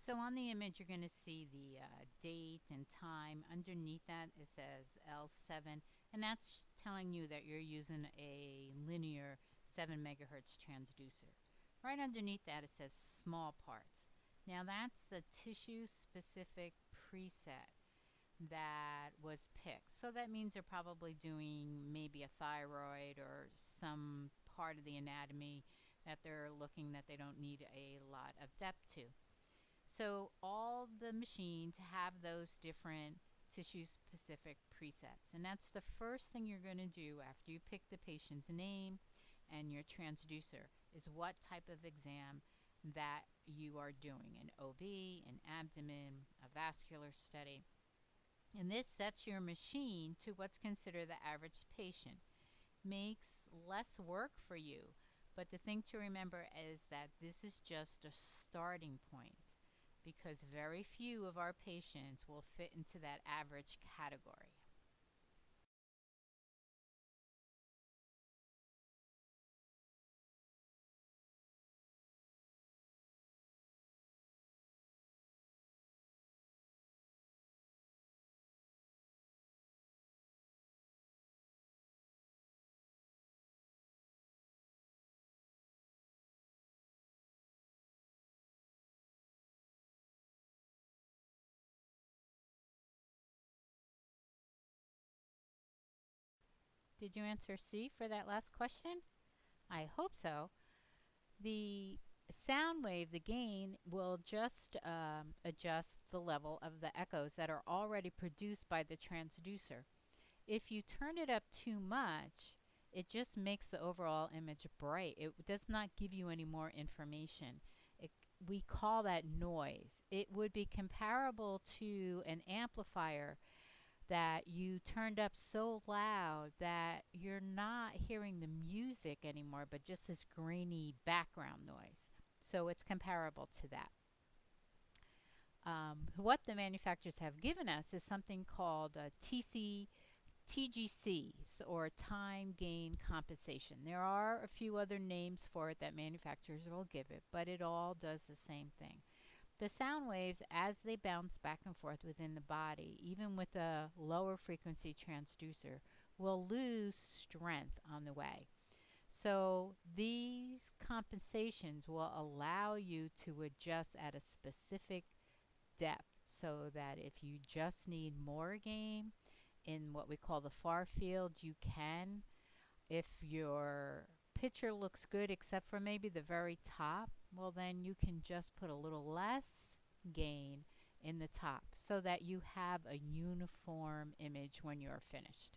So on the image, you're going to see the date and time. Underneath that, it says L7, and that's telling you that you're using a linear 7 megahertz transducer. Right underneath that, it says small parts. Now that's the tissue-specific preset that was picked. So that means they're probably doing maybe a thyroid or some part of the anatomy that they're looking that they don't need a lot of depth to. So all the machines have those different tissue-specific presets. And that's the first thing you're going to do after you pick the patient's name and your transducer is what type of exam that you are doing, an OB, an abdomen, a vascular study. And this sets your machine to what's considered the average patient. Makes less work for you, but the thing to remember is that this is just a starting point because very few of our patients will fit into that average category. Did you answer C for that last question? I hope so. The sound wave, the gain, will just adjust the level of the echoes that are already produced by the transducer. If you turn it up too much, it just makes the overall image bright. It does not give you any more information. We call that noise. It would be comparable to an amplifier that you turned up so loud that you're not hearing the music anymore, but just this grainy background noise. So it's comparable to that. What the manufacturers have given us is something called TGC, or time gain compensation. There are a few other names for it that manufacturers will give it, but it all does the same thing. The sound waves, as they bounce back and forth within the body, even with a lower frequency transducer, will lose strength on the way. So these compensations will allow you to adjust at a specific depth so that if you just need more gain in what we call the far field, you can. If your picture looks good except for maybe the very top, well then you can just put a little less gain in the top so that you have a uniform image when you're finished.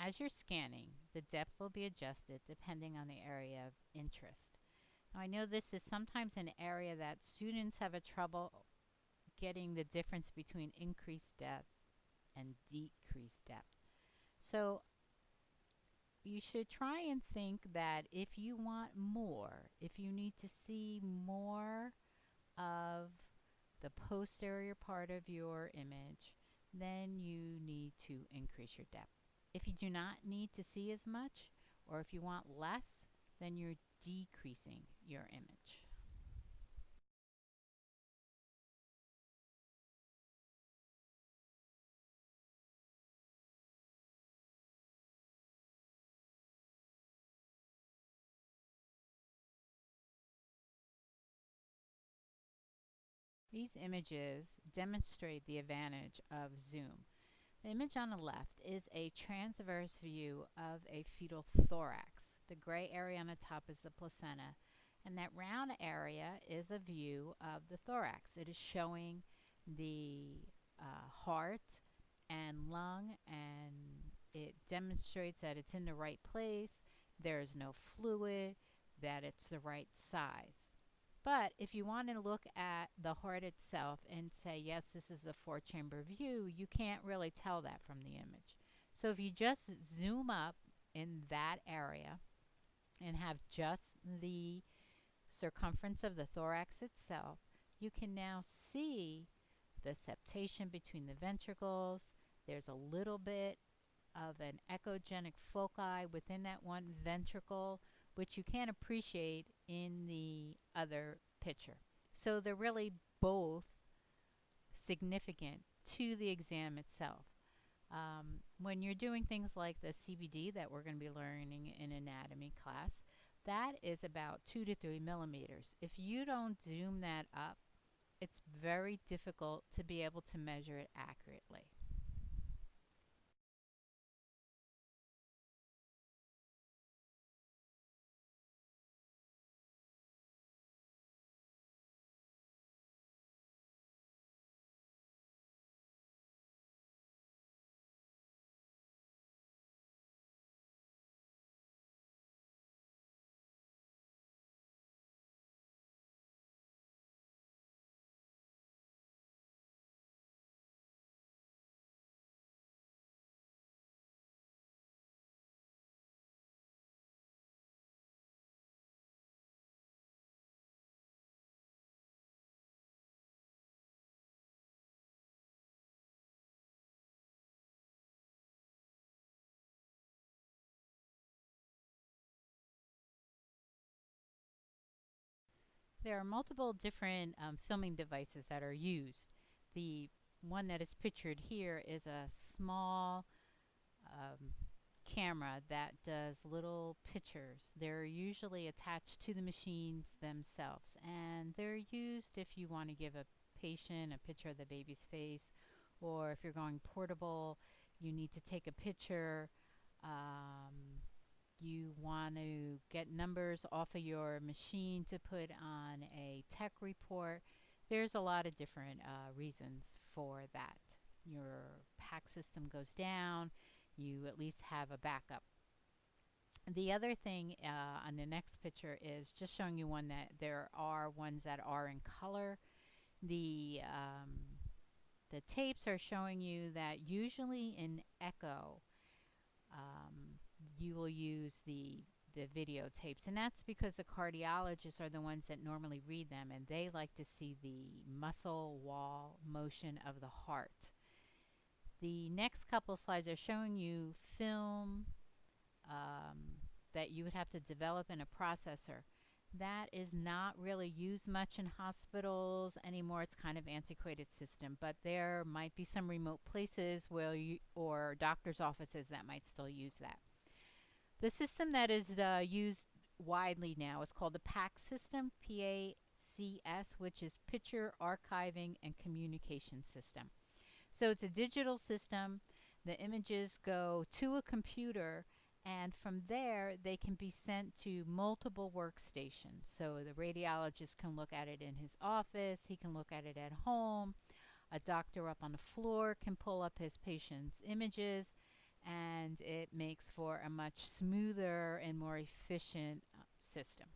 As you're scanning, the depth will be adjusted depending on the area of interest. Now, I know this is sometimes an area that students have a trouble getting the difference between increased depth and decreased depth. So you should try and think that if you want more, if you need to see more of the posterior part of your image, then you need to increase your depth. If you do not need to see as much, or if you want less, then you're decreasing your image. These images demonstrate the advantage of zoom. The image on the left is a transverse view of a fetal thorax. The gray area on the top is the placenta, and that round area is a view of the thorax. It is showing the heart and lung, and it demonstrates that it's in the right place, there is no fluid, that it's the right size. But if you want to look at the heart itself and say, yes, this is a four-chamber view, you can't really tell that from the image. So if you just zoom up in that area and have just the circumference of the thorax itself, you can now see the septation between the ventricles. There's a little bit of an echogenic foci within that one ventricle, which you can't appreciate in the other picture. So they're really both significant to the exam itself. When you're doing things like the CBD that we're going to be learning in anatomy class, that is about 2 to 3 millimeters. If you don't zoom that up, it's very difficult to be able to measure it accurately. There are multiple different filming devices that are used. The one that is pictured here is a small um, camera that does little pictures. They're usually attached to the machines themselves, and they're used if you want to give a patient a picture of the baby's face, or if you're going portable, you need to take a picture. You want to get numbers off of your machine to put on a tech report. There's a lot of different reasons for that. Your PAC system goes down, you at least have a backup. The other thing on the next picture is just showing you one that there are ones that are in color. The tapes are showing you that usually in echo, you will use the videotapes, and that's because the cardiologists are the ones that normally read them, and they like to see the muscle wall motion of the heart. The next couple slides are showing you film that you would have to develop in a processor. That is not really used much in hospitals anymore. It's kind of antiquated system, but there might be some remote places where or doctor's offices that might still use that. The system that is used widely now is called the PAC system, PACS, which is Picture Archiving and Communication System. So it's a digital system. The images go to a computer, and from there they can be sent to multiple workstations. So the radiologist can look at it in his office, he can look at it at home. A doctor up on the floor can pull up his patient's images, and it makes for a much smoother and more efficient system.